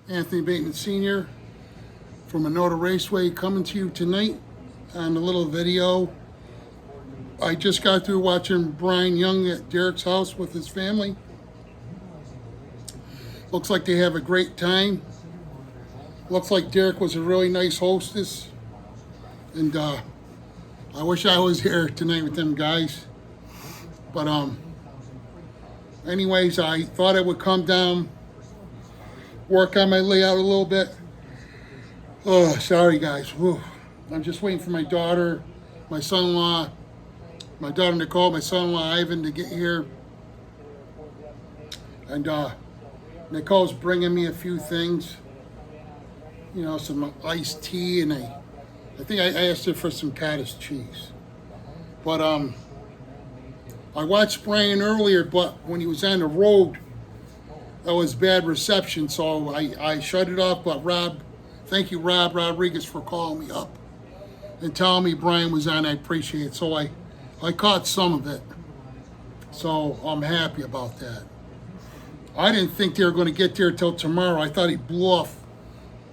Anthony Bateman Sr. from Minota Raceway coming to you tonight on a little video. I just got through watching Brian Young at Derek's house with his family. Looks like they have a great time. Looks like Derek was a really nice hostess. And I wish I was here tonight with them guys. But anyways, I thought I would come down, work on my layout a little bit. Oh, sorry guys. Whew. I'm just waiting for my daughter, my son-in-law, my daughter Nicole, my son-in-law Ivan to get here. And Nicole's bringing me a few things. You know, some iced tea, and I think I asked her for some cottage cheese. But I watched Brian earlier, but when he was on the road, that was bad reception, so I shut it off. But Rob, thank you, Rob Rodriguez, for calling me up and telling me Brian was on. I appreciate it. So I caught some of it. So I'm happy about that. I didn't think they were going to get there till tomorrow. I thought he blew off.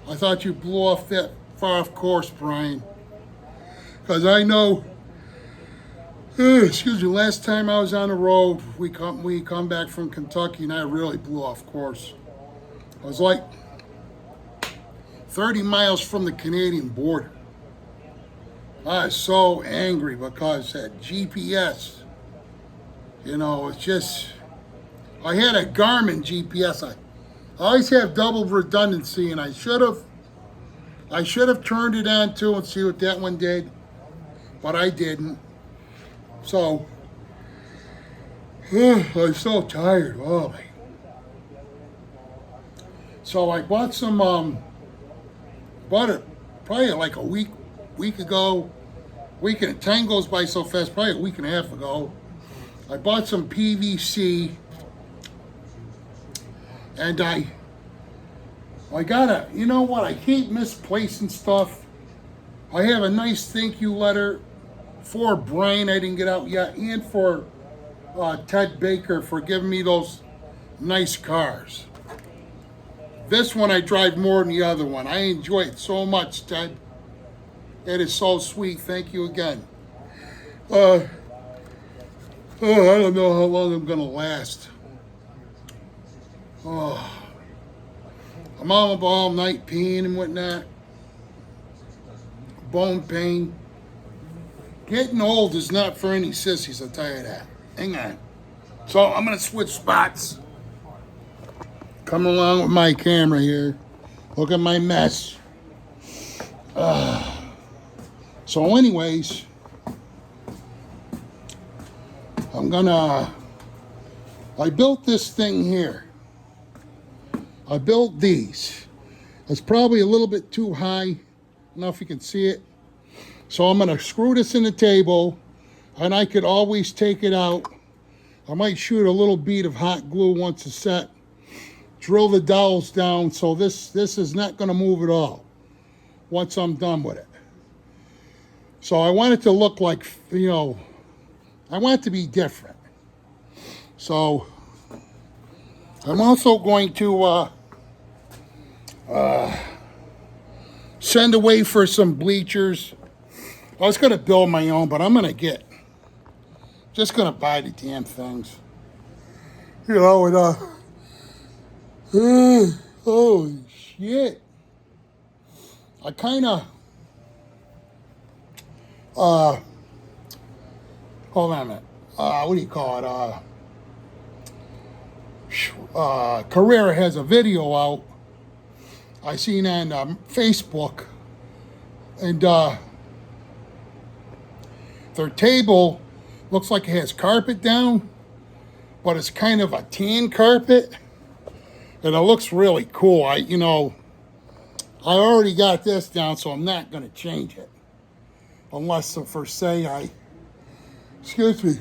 I thought you blew off that far off course, Brian. Because I know, excuse me, last time I was on the road, we come back from Kentucky, and I really blew off course. I was like 30 miles from the Canadian border. I was so angry because that GPS, you know, it's just, I had a Garmin GPS. I always have double redundancy, and I should have turned it on too and see what that one did, but I didn't. So I'm so tired. Oh my. So I bought some bought it probably like a week ago. Time goes by so fast, probably a week and a half ago. I bought some PVC, and I gotta, you know what, I keep misplacing stuff. I have a nice thank you letter for Brian I didn't get out yet, and for Ted Baker for giving me those nice cars. This one I drive more than the other one. I enjoy it so much, Ted. It is so sweet. Thank you again. I don't know how long I'm gonna last. Oh, I'm up all night peeing and whatnot. Bone pain. Getting old is not for any sissies, I'll tell you that. Hang on. So I'm gonna switch spots. Come along with my camera here. Look at my mess. So anyways, I built this thing here. I built these. It's probably a little bit too high. I don't know if you can see it. So I'm gonna screw this in the table, and I could always take it out. I might shoot a little bead of hot glue once it's set. Drill the dowels down, so this is not gonna move at all once I'm done with it. So I want it to look like, you know, I want it to be different. So I'm also going to send away for some bleachers. I was gonna build my own, but I'm just gonna buy the damn things. You know, and holy shit. I kinda hold on a minute. What do you call it? Carrera has a video out I seen on Facebook, and their table looks like it has carpet down, but it's kind of a tan carpet, and it looks really cool. I already got this down, so I'm not gonna change it, unless for say excuse me,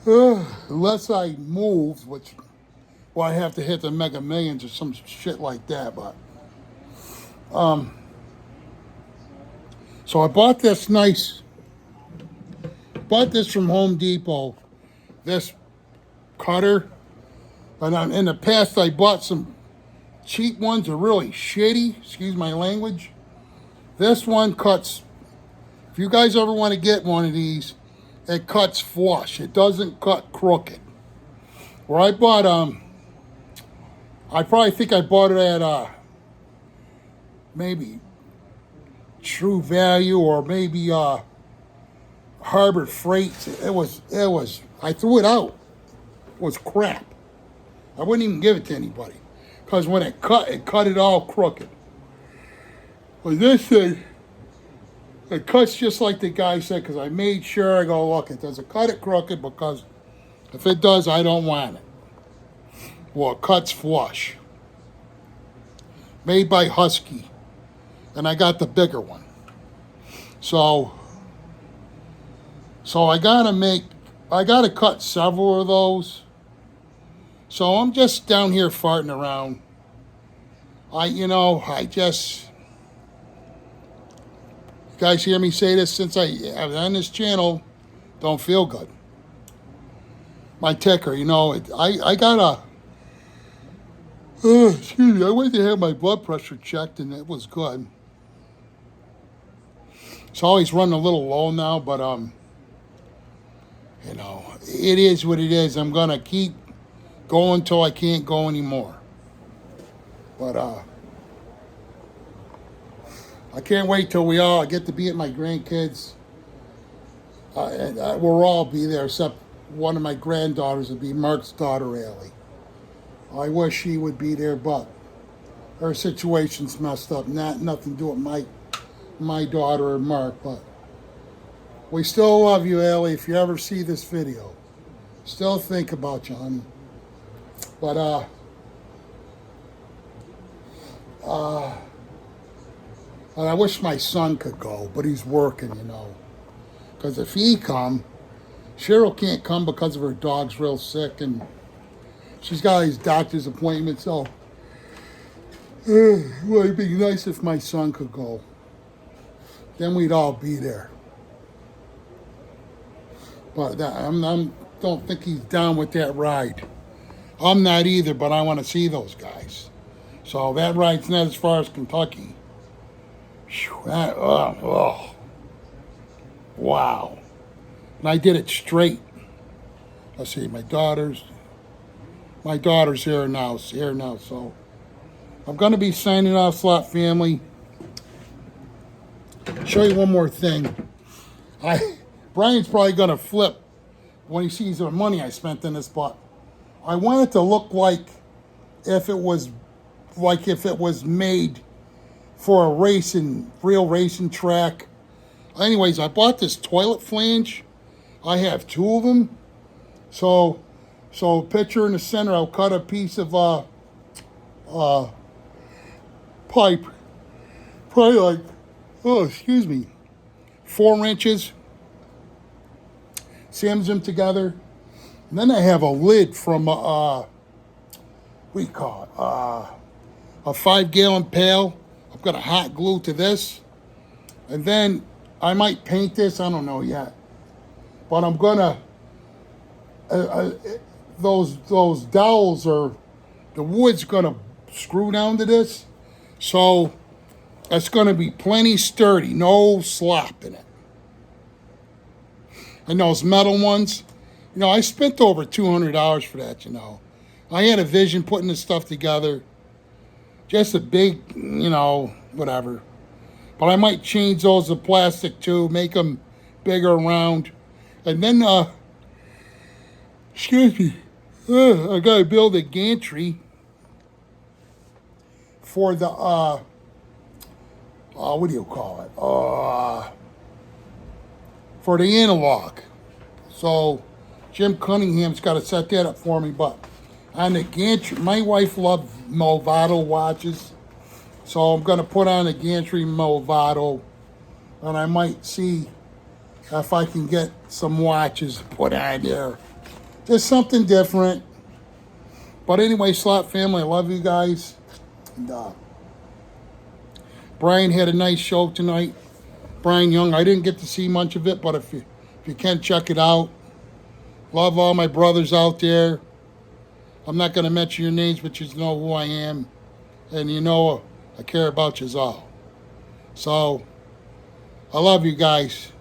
unless I move, which, well, I have to hit the Mega Millions or some shit like that, but so I bought this from Home Depot, this cutter. And in the past, I bought some cheap ones are really shitty. Excuse my language. This one cuts. If you guys ever want to get one of these, it cuts flush. It doesn't cut crooked. Where I bought I probably think I bought it at maybe True Value or maybe Harbor Freight. It was I threw it out. It was crap. I wouldn't even give it to anybody. Because when it cut it all crooked. But this thing, it cuts just like the guy said, because I made sure. I go, look, it doesn't cut it crooked, because if it does, I don't want it. Well, it cuts flush. Made by Husky. And I got the bigger one. So I gotta cut several of those. So I'm just down here farting around. You guys hear me say this since I've on this channel, don't feel good. My ticker, I got excuse me, I went to have my blood pressure checked and it was good. It's always running a little low now, but it is what it is. I'm gonna keep going till I can't go anymore. But I can't wait till we all get to be at my grandkids. And we'll all be there, except one of my granddaughters will be Mark's daughter, Allie. I wish she would be there, but her situation's messed up. Nothing to do with my daughter or Mark, but we still love you, Allie. If you ever see this video, still think about you, honey. But and I wish my son could go, but he's working, Because if he come, Cheryl can't come because of her dog's real sick and she's got these doctor's appointments. So, well, it'd be nice if my son could go. Then we'd all be there. But I don't think he's down with that ride. I'm not either, but I want to see those guys. So that ride's not as far as Kentucky. Wow. And I did it straight. Let's see, my daughter's here now, so I'm going to be signing off, Slot Family. Show you one more thing. Brian's probably going to flip when he sees the money I spent in this, but I want it to look like if it was made for a real racing track. Anyways, I bought this toilet flange. I have two of them. So picture in the center, I'll cut a piece of pipe, probably like, 4 inches. Seams them together. And then I have a lid from a 5-gallon pail. I've got a hot glue to this. And then I might paint this, I don't know yet. But I'm gonna, those dowels are, the wood's gonna screw down to this. So it's gonna be plenty sturdy, no slop in it. And those metal ones, I spent over $200 for that, I had a vision putting this stuff together. Just a big, whatever. But I might change those to plastic too, make them bigger round. And then, I gotta build a gantry for the, what do you call it? For the analog. So Jim Cunningham's got to set that up for me. But on the gantry, my wife loves Movado watches. So I'm going to put on a gantry Movado. And I might see if I can get some watches to put on there. Just something different. But anyway, Slot Family, I love you guys. And, Brian had a nice show tonight. Brian Young, I didn't get to see much of it, but if you can, check it out. Love all my brothers out there. I'm not going to mention your names, but you know who I am. and you know I care about you all. So I love you guys,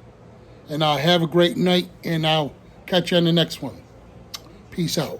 and have a great night, and I'll catch you on the next one. Peace out.